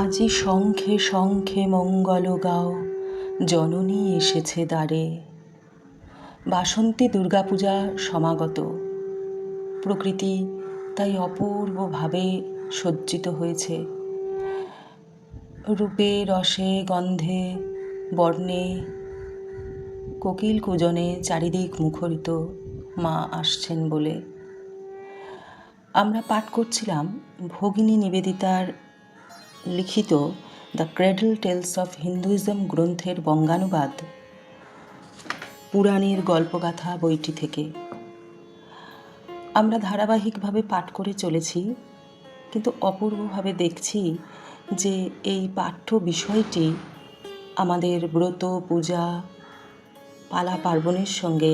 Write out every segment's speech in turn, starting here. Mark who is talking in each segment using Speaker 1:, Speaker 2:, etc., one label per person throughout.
Speaker 1: আজি শঙ্খে শঙ্খে মঙ্গল গাও, জননী এসেছে দ্বারে। বাসন্তী দুর্গাপূজা সমাগত। প্রকৃতি তাই অপূর্বভাবে সজ্জিত হয়েছে। রূপে রসে গন্ধে বর্ণে কোকিল কূজনে চারিদিক মুখরিত মা আসছেন বলে। আমরা পাঠ করছিলাম ভগিনী নিবেদিতার লিখিত the cradle tales of Hinduism গ্রন্থের বঙ্গানুবাদ পুরাণের গল্পগাথা বইটি থেকে। আমরা ধারাবাহিকভাবে পাঠ করে চলেছি, কিন্তু অপূর্বভাবে দেখছি যে এই পাঠ্য বিষয়টি আমাদের ব্রত পূজা পালা পার্বণের সঙ্গে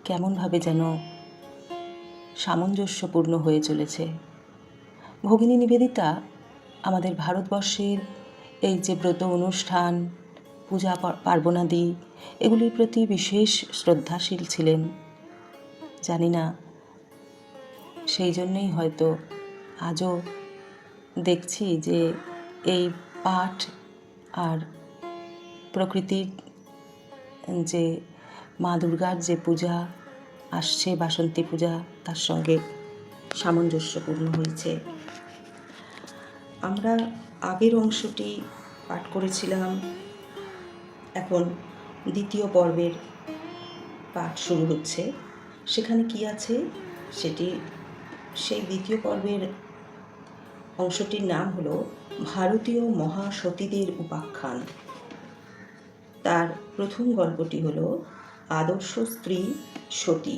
Speaker 1: কেমনভাবে যেন সামঞ্জস্যপূর্ণ হয়ে চলেছে। ভগিনী নিবেদিতা আমাদের ভারতবর্ষের এই যে ব্রত অনুষ্ঠান পূজা পার্বণাদি এগুলির প্রতি বিশেষ শ্রদ্ধাশীল ছিলেন। জানি না, সেই জন্যই হয়তো আজও দেখছি যে এই পাঠ আর প্রকৃতির যে মা দুর্গার যে পূজা আসছে, বাসন্তী পূজা, তার সঙ্গে সামঞ্জস্যপূর্ণ হয়েছে। আমরা আগের অংশটি পাঠ করেছিলাম, এখন দ্বিতীয় পর্বের পাঠ শুরু হচ্ছে। সেখানে কি আছে সেই দ্বিতীয় পর্বের অংশটির নাম হলো ভারতীয় মহাসতীদের উপাখ্যান। তার প্রথম গল্পটি হলো আদর্শ স্ত্রী সতী।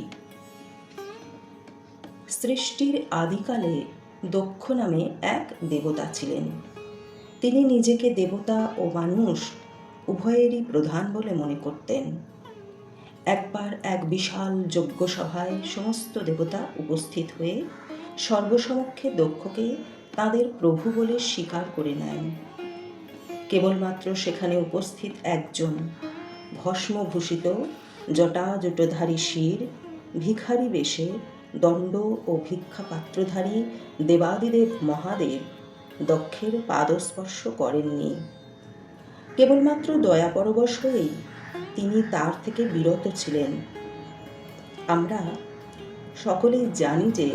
Speaker 1: সৃষ্টির আদিকালে দক্ষ নামে এক দেবতা ছিলেন। তিনি নিজেকে দেবতা ও মানুষ উভয়েরই প্রধান বলে মনে করতেন। একবার এক বিশাল যজ্ঞসভায় সমস্ত দেবতা উপস্থিত হয়ে সর্বসমক্ষে দক্ষকে তাদের প্রভু বলে স্বীকার করে নেন। কেবলমাত্র সেখানে উপস্থিত একজন ভস্মভূষিত জটাজুটধারী শির ভিখারি বেশে দণ্ড ও ভিক্ষাপাত্রধারী দেবাদিদেব মহাদেব দক্ষের পাদস্পর্শ করেননি। কেবলমাত্র দয়াপরবশ হয়েই তিনি তার থেকে বিরত ছিলেন। আমরা সকলেই জানি যে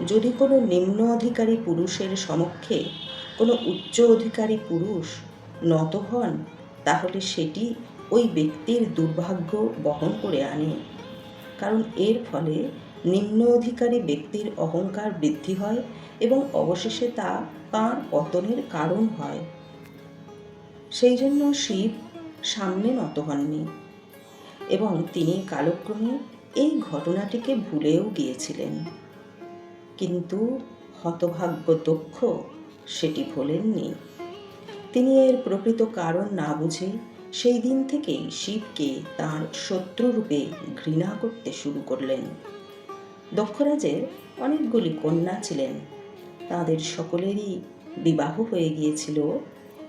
Speaker 1: যদি কোনো নিম্ন অধিকারী পুরুষের সমক্ষে কোনো উচ্চ অধিকারী পুরুষ নত হন, তাহলে সেটি ওই ব্যক্তির দুর্ভাগ্য বহন করে আনে। কারণ এর ফলে নিম্ন অধিকারী ব্যক্তির অহংকার বৃদ্ধি হয় এবং অবশেষে তা তাঁর পতনের কারণ হয়। সেই জন্য শিব সামনে নত হননি এবং তিনি কালক্রমে এই ঘটনাটিকে ভুলেও গিয়েছিলেন। কিন্তু হতভাগ্য দক্ষ সেটি ভোলেননি। তিনি এর প্রকৃত কারণ না বুঝে সেই দিন থেকেই শিবকে তাঁর শত্রুরূপে ঘৃণা করতে শুরু করলেন। দক্ষরাজের অনেকগুলি কন্যা ছিলেন। তাদের সকলেরই বিবাহ হয়ে গিয়েছিল।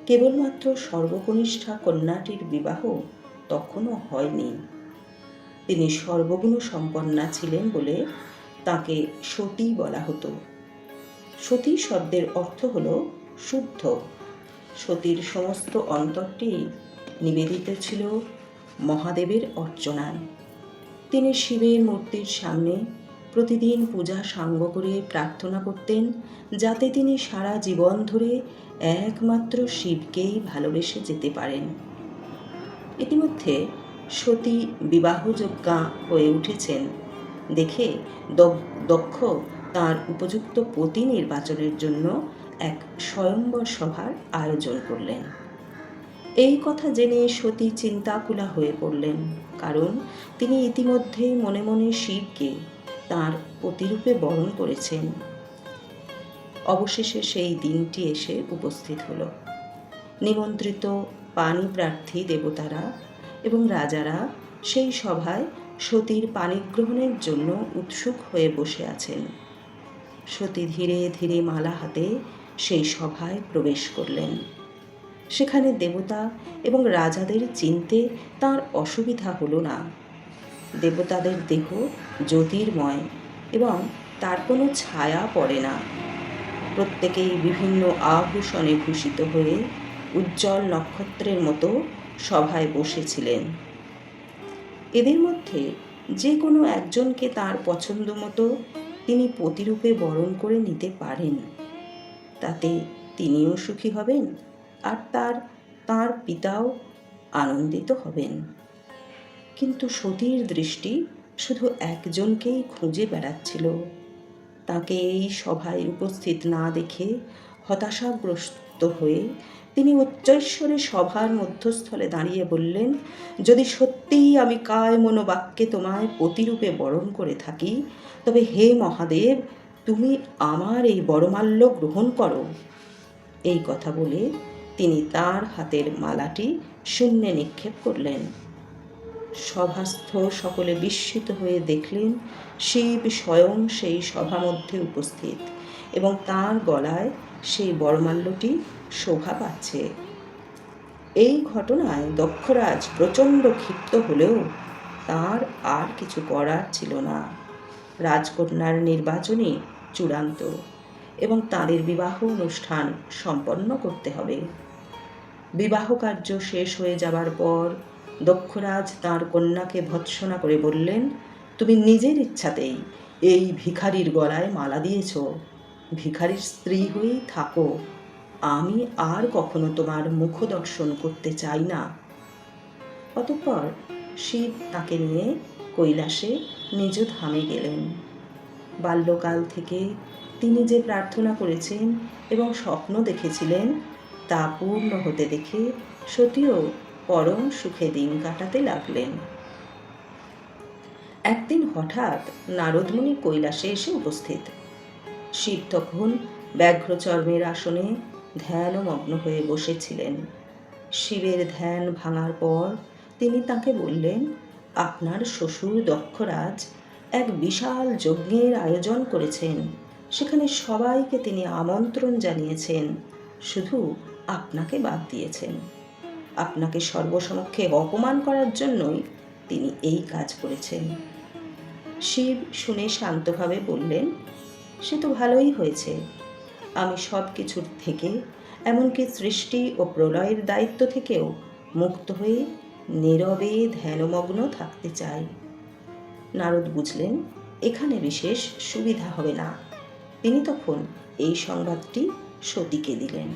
Speaker 1: কেবলমাত্র সর্বকনিষ্ঠা কন্যাটির বিবাহ তখনও হয়নি। তিনি সর্বগুণ সম্পন্না ছিলেন বলে তাকে সতী বলা হতো। সতী শব্দের অর্থ হলো শুদ্ধ। সতীর সমস্ত অন্তরটি নিবেদিত ছিল মহাদেবের অর্চনায়। তিনি শিবের মূর্তির সামনে প্রতিদিন পূজা সাঙ্গ করে প্রার্থনা করতেন, যাতে তিনি সারা জীবন ধরে একমাত্র শিবকেই ভালোবেসে যেতে পারেন। ইতিমধ্যে সতী বিবাহযোগ্যা হয়ে উঠেছেন দেখে দক্ষ তার উপযুক্ত পতি নির্বাচনের জন্য এক স্বয়ম্বর সভার আয়োজন করলেন। এই কথা জেনে সতী চিন্তাকুলা হয়ে পড়লেন, কারণ তিনি ইতিমধ্যে মনে মনে শিবকে তাঁর পতিরূপে বরণ করেছেন। অবশেষে সেই দিনটি এসে উপস্থিত হল। নিমন্ত্রিত পানি প্রার্থী দেবতারা এবং রাজারা সেই সভায় সতীর পানি গ্রহণের জন্য উৎসুক হয়ে বসে আছেন। সতী ধীরে ধীরে মালা হাতে সেই সভায় প্রবেশ করলেন। সেখানে দেবতা এবং রাজাদের চিনতে তার অসুবিধা হলো না। দেবতাদের দেহ জ্যোতির্ময় এবং তার কোনো ছায়া পড়ে না। প্রত্যেকেই বিভিন্ন আভূষণে ভূষিত হয়ে উজ্জ্বল নক্ষত্রের মতো সভায় বসেছিলেন। এদের মধ্যে যে কোনো একজনকে তার পছন্দ মতো তিনি পতিরূপে বরণ করে নিতে পারেন। তাতে তিনিও সুখী হবেন, আর তার পিতাও আনন্দিত হবেন। কিন্তু সতীর দৃষ্টি শুধু একজনকেই খুঁজে বেড়াচ্ছিল। তাকে এই সভায় উপস্থিত না দেখে হতাশাগ্রস্ত হয়ে তিনি উচ্চৈঃস্বরে সভার মধ্যস্থলে দাঁড়িয়ে বললেন, যদি সত্যিই আমি কায় মনোবাক্যে তোমায় পতিরূপে বরণ করে থাকি, তবে হে মহাদেব, তুমি আমার এই বরমাল্য গ্রহণ করো। এই কথা বলে তিনি তার হাতের মালাটি শূন্যে নিক্ষেপ করলেন। সভাস্থ সকলে বিস্মিত হয়ে দেখলেন শিব স্বয়ং সেই সভা মধ্যে উপস্থিত এবং তার গলায় সেই বরমাল্যটি শোভা পাচ্ছে। এই ঘটনায় দক্ষরাজ প্রচণ্ড ক্ষিপ্ত হলেও তার আর কিছু করার ছিল না। রাজকন্যার নির্বাচনই চূড়ান্ত এবং তাদের বিবাহ অনুষ্ঠান সম্পন্ন করতে হবে। বিবাহ কার্য শেষ হয়ে যাবার পর দক্ষরাজ তাঁর কন্যাকে ভৎসনা করে বললেন, তুমি নিজের ইচ্ছাতেই এই ভিখারির গলায় মালা দিয়েছ। ভিখারির স্ত্রী হয়েই থাকো। আমি আর কখনো তোমার মুখ দর্শন করতে চাই না। অতঃপর শিব তাকে নিয়ে কৈলাসে নিজ ধামে গেলেন। বাল্যকাল থেকে তিনি যে প্রার্থনা করেছেন এবং স্বপ্ন দেখেছিলেন তা পূর্ণ হতে দেখে সতীও পরম সুখে দিন কাটাতে লাগলেন। একদিন হঠাৎ নারদমুনি কৈলাসে এসে উপস্থিত। শিব তখন ব্যাঘ্রচর্মের আসনে ধ্যানমগ্ন হয়ে বসেছিলেন। শিবের ধ্যান ভাঙার পর তিনি তাকে বললেন, আপনার শ্বশুর দক্ষরাজ এক বিশাল যজ্ঞের আয়োজন করেছেন। সেখানে সবাইকে তিনি আমন্ত্রণ জানিয়েছেন, শুধু আপনাকে বাদ দিয়েছেন। আপনাকে সর্বসমক্ষে অপমান করার জন্যই তিনি এই কাজ করেছেন। শিব শুনে শান্তভাবে বললেন, সে তো ভালোই হয়েছে। আমি সব কিছুর থেকে, এমনকি সৃষ্টি ও প্রলয়ের দায়িত্ব থেকেও মুক্ত হয়ে নীরবে ধ্যানমগ্ন থাকতে চাই। নারদ বুঝলেন এখানে বিশেষ সুবিধা হবে না। তিনি তখন এই সংবাদটি সতীকে দিলেন।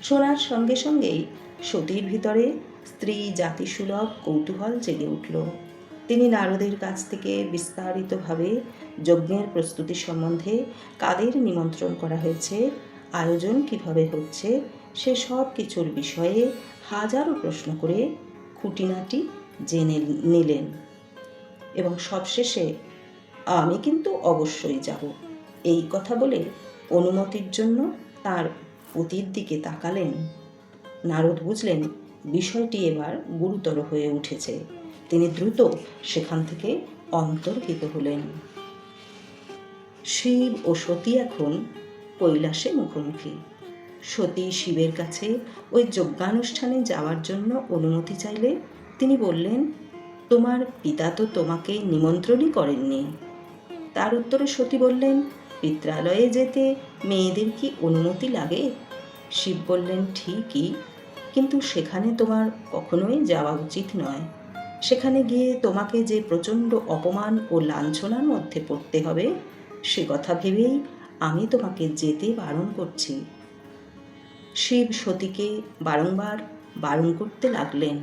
Speaker 1: শোনার সঙ্গে সঙ্গেই সতীর ভিতরে স্ত্রী জাতিসুলভ কৌতূহল জেগে উঠল। তিনি নারদের কাছ থেকে বিস্তারিতভাবে যজ্ঞের প্রস্তুতি সম্বন্ধে, কাদের নিমন্ত্রণ করা হয়েছে, আয়োজন কিভাবে হচ্ছে, সে সব কিছুর বিষয়ে হাজারো প্রশ্ন করে খুঁটিনাটি জেনে নিলেন এবং সবশেষে আমি কিন্তু অবশ্যই যাব এই কথা বলে অনুমতির জন্য তার পতির দিকে তাকালেন। নারদ বুঝলেন বিষয়টি এবার গুরুতর হয়ে উঠেছে। তিনি দ্রুত সেখান থেকে অন্তর্হিত হলেন। শিব ও সতী এখন কৈলাসে মুখোমুখি। সতী শিবের কাছে ওই যজ্ঞানুষ্ঠানে যাওয়ার জন্য অনুমতি চাইলে তিনি বললেন, তোমার পিতা তো তোমাকে নিমন্ত্রণই করেননি। তার উত্তরে সতী বললেন, পিত্রালয়ে যেতে মেয়েদের কি অনুমতি লাগে? শিব বললেন, ঠিকই, কিন্তু সেখানে তোমার কখনোই যাওয়া উচিত নয়। সেখানে গিয়ে তোমাকে যে প্রচণ্ড অপমান ও লাঞ্ছনার মধ্যে পড়তে হবে, সে কথা ভেবেই আমি তোমাকে যেতে বারণ করছি। শিব সতীকে বারংবার বারণ করতে লাগলেন।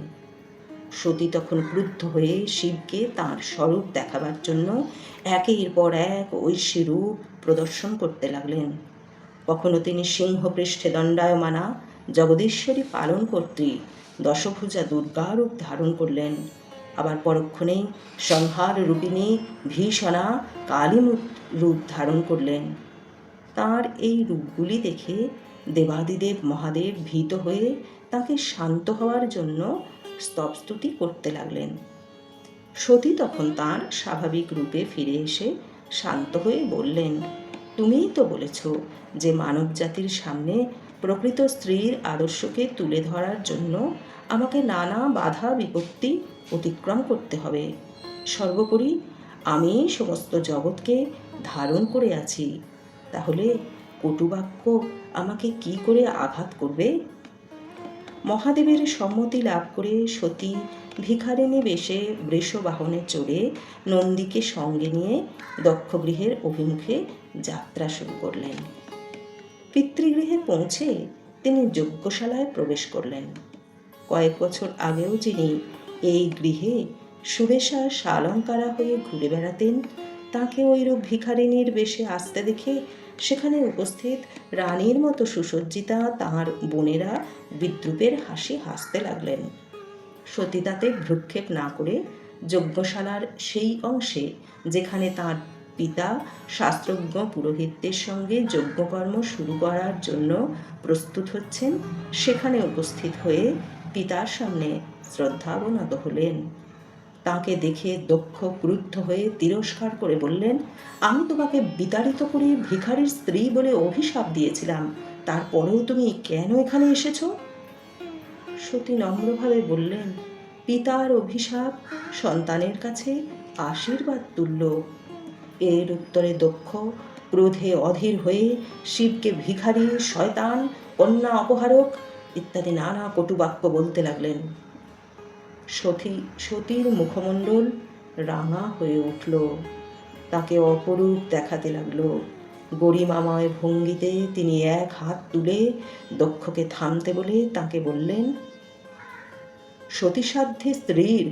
Speaker 1: সতী তখন ক্রুদ্ধ হয়ে শিবকে তাঁর স্বরূপ দেখাবার জন্য একের পর এক ঐশী রূপ প্রদর্শন করতে লাগলেন। কখনো তিনি সিংহপৃষ্ঠে দণ্ডায়মানা জগদীশ্বরী পালনকর্ত্রী দশভুজা দুর্গা রূপ ধারণ করলেন। আবার পরক্ষণেই সংহার রূপিণী ভীষণা কালী রূপ ধারণ করলেন। তাঁর এই রূপগুলি দেখে দেবাদিদেব মহাদেব ভীত হয়ে তাকে শান্ত হওয়ার জন্য স্তবস্তুতি করতে লাগলেন। সতী তখন তাঁর স্বাভাবিক রূপে ফিরে এসে শান্ত হয়ে বললেন, তুমিই তো বলেছ যে মানব জাতির সামনে প্রকৃত স্ত্রীর আদর্শকে তুলে ধরার জন্য আমাকে নানা বাধা বিপত্তি অতিক্রম করতে হবে। সর্বোপরি আমি সমস্ত জগৎকে ধারণ করে আছি। তাহলে কটুবাক্য আমাকে কি করে আঘাত করবে? মহাদেবের সম্মতি লাভ করে সতী ভিখারিণী বেশে বৃষবাহনে চড়ে নন্দীকে সঙ্গে নিয়ে দক্ষগৃহের অভিমুখে যাত্রা শুরু করলেন। পিতৃগৃহে পৌঁছে তিনি যজ্ঞশালায় প্রবেশ করলেন। কয়েক বছর আগেও যিনি এই গৃহে সুবেশা শালঙ্কারা হয়ে ঘুরে বেড়াতেন, তাকে ওইরূপ ভিখারিণীর বেশে আসতে দেখে সেখানে উপস্থিত রানীর মতো সুসজ্জিতা তাঁর বোনেরা বিদ্রূপের হাসি হাসতে লাগলেন। সতী তাতে ভ্রুক্ষেপ না করে যজ্ঞশালার সেই অংশে যেখানে তাঁর পিতা শাস্ত্রজ্ঞ পুরোহিতদের সঙ্গে যজ্ঞকর্ম শুরু করার জন্য প্রস্তুত হচ্ছেন, সেখানে উপস্থিত হয়ে পিতার সামনে শ্রদ্ধাবনত হলেন। তাকে দেখে দক্ষ ক্রুদ্ধ হয়ে তিরস্কার করে বললেন, আমি তোমাকে বিতাড়িত করে ভিখারির স্ত্রী বলে অভিশাপ দিয়েছিলাম, তারপরেও তুমি কেন এখানে এসেছো? সতী নম্রভাবে বললেন, পিতার অভিশাপ সন্তানের কাছে আশীর্বাদ তুল্য। এর উত্তরে দক্ষ ক্রোধে অধীর হয়ে শিবকে ভিখারি, শয়তান, কন্যা অপহারক ইত্যাদি নানা কটুবাক্য বলতে লাগলেন। সতীর মুখমণ্ডল রাঙা হয়ে উঠল, তাকে অপরূপ দেখাতে লাগলো। গরিমাময় ভঙ্গিতে তিনি এক হাত তুলে দক্ষকে থামতে বলে তাকে বললেন, সতীসাধ্যে স্ত্রীর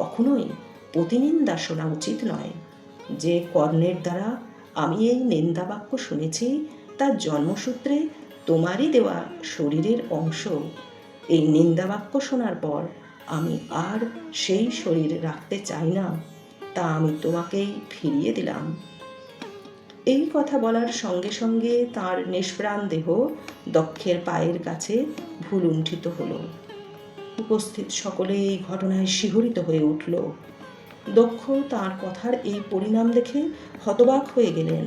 Speaker 1: কখনোই প্রতিনিন্দা শোনা উচিত নয়। যে কর্ণের দ্বারা আমি এই নিন্দাবাক্য শুনেছি তার জন্মসূত্রে তোমারই দেওয়া শরীরের অংশ। এই নিন্দাবাক্য শোনার পর আমি আর সেই শরীর রাখতে চাই না, তা আমি তোমাকেই ফিরিয়ে দিলাম। এই কথা বলার সঙ্গে সঙ্গে তার নিষ্প্রাণ দেহ দক্ষের পায়ের কাছে ভুলুণ্ঠিত হলো। উপস্থিত সকলে এই ঘটনায় শিহরিত হয়ে উঠল। দক্ষ তার কথার এই পরিণাম দেখে হতবাক হয়ে গেলেন।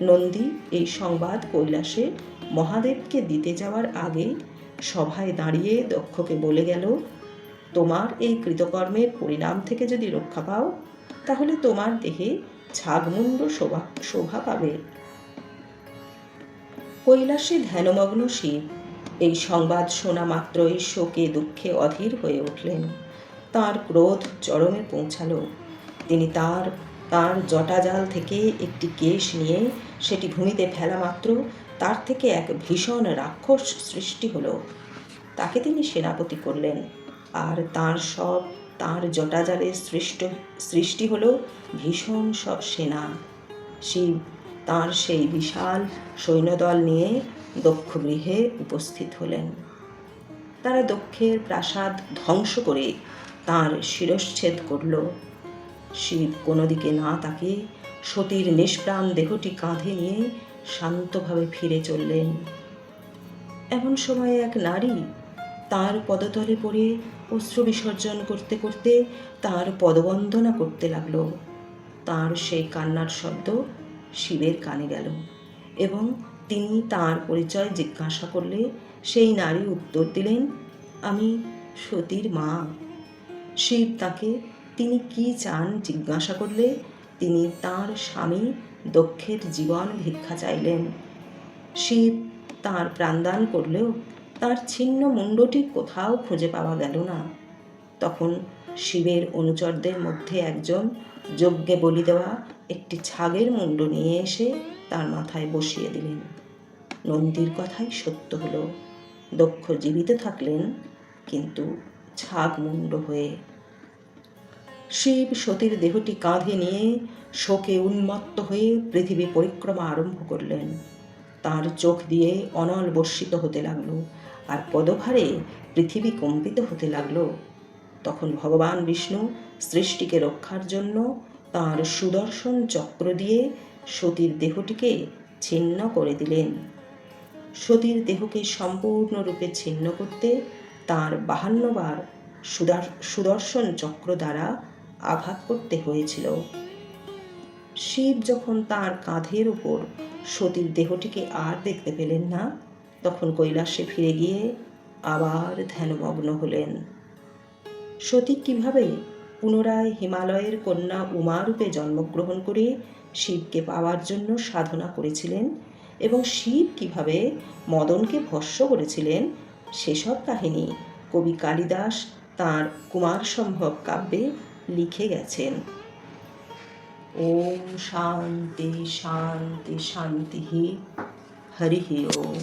Speaker 1: নন্দী এই সংবাদ কৈলাসে মহাদেবকে দিতে যাওয়ার আগে সভায় দাঁড়িয়ে দক্ষকে বলে গেল, তোমার এই কৃতকর্মের পরিণাম থেকে যদি রক্ষা পাও, তাহলে তোমার দেহে ছাগমুণ্ড শোভা পাবে। কৈলাসে ধ্যানমগ্ন শিব এই সংবাদ শোনা মাত্রই শোকে দুঃখে অধীর হয়ে উঠলেন। তাঁর ক্রোধ চরমে পৌঁছালো। তিনি তার জটাজাল থেকে একটি কেশ নিয়ে সেটি ভূমিতে ফেলা মাত্র তার থেকে এক ভীষণ রাক্ষস সৃষ্টি হলো। তাকে তিনি সেনাপতি করলেন, আর তাঁর জটাজালের সৃষ্টি হলো ভীষণ সব সেনা। শিব তাঁর সেই বিশাল সৈন্যদল নিয়ে দক্ষগৃহে উপস্থিত হলেন। তারা দক্ষের প্রাসাদ ধ্বংস করে তাঁর শিরশ্ছেদ করল। শিব কোনো দিকে না তাকিয়ে সতীর নিষ্প্রাণ দেহটি কাঁধে নিয়ে শান্তভাবে ফিরে চললেন। এমন সময় এক নারী তাঁর পদতলে পড়ে অশ্রু বিসর্জন করতে করতে তাঁর পদবন্দনা করতে লাগল। তাঁর সেই কান্নার শব্দ শিবের কানে গেল এবং তিনি তাঁর পরিচয় জিজ্ঞাসা করলে সেই নারী উত্তর দিলেন, আমি সতীর মা। শিব তাকে তিনি কি চান জিজ্ঞাসা করলে তিনি তাঁর স্বামী দক্ষের জীবন ভিক্ষা চাইলেন। শিব তাঁর প্রাণদান করলেও তাঁর ছিন্ন মুণ্ডটি কোথাও খুঁজে পাওয়া গেল না। তখন শিবের অনুচরদের মধ্যে একজন যজ্ঞে বলি দেওয়া একটি ছাগের মুণ্ড নিয়ে এসে তার মাথায় বসিয়ে দিলেন। নন্দীর কথাই সত্য হলো, দক্ষ জীবিত থাকলেন, কিন্তু ছাগ মুণ্ড হয়ে। শিব সতীর দেহটি কাঁধে নিয়ে শোকে উন্মত্ত হয়ে পৃথিবী পরিক্রমা আরম্ভ করলেন। তার চোখ দিয়ে অনল বর্ষিত হতে লাগলো, আর পদভারে পৃথিবী কম্পিত হতে লাগলো। তখন ভগবান বিষ্ণু সৃষ্টিকে রক্ষার জন্য তাঁর সুদর্শন চক্র দিয়ে সতীর দেহটিকে ছিন্ন করে দিলেন। সতীর দেহকে সম্পূর্ণরূপে ছিন্ন করতে তাঁর 52 বার সুদর্শন চক্র দ্বারা আঘাত করতে হয়েছিল। শিব যখন তাঁর কাঁধের উপর সতীর দেহটিকে আর দেখতে পেলেন না, তখন কৈলাসে ফিরে গিয়ে আবার ধ্যানমগ্ন হলেন। সতী কিভাবে পুনরায় হিমালয়ের কন্যা উমারূপে জন্মগ্রহণ করে শিবকে পাওয়ার জন্য সাধনা করেছিলেন, এবং শিব কিভাবে মদনকে ভস্ম করেছিলেন সেসব কাহিনী কবি কালিদাস তাঁর কুমার সম্ভব কাব্যে লিখে গেছেন। ওম শান্তি শান্তি শান্তি হরি ওম।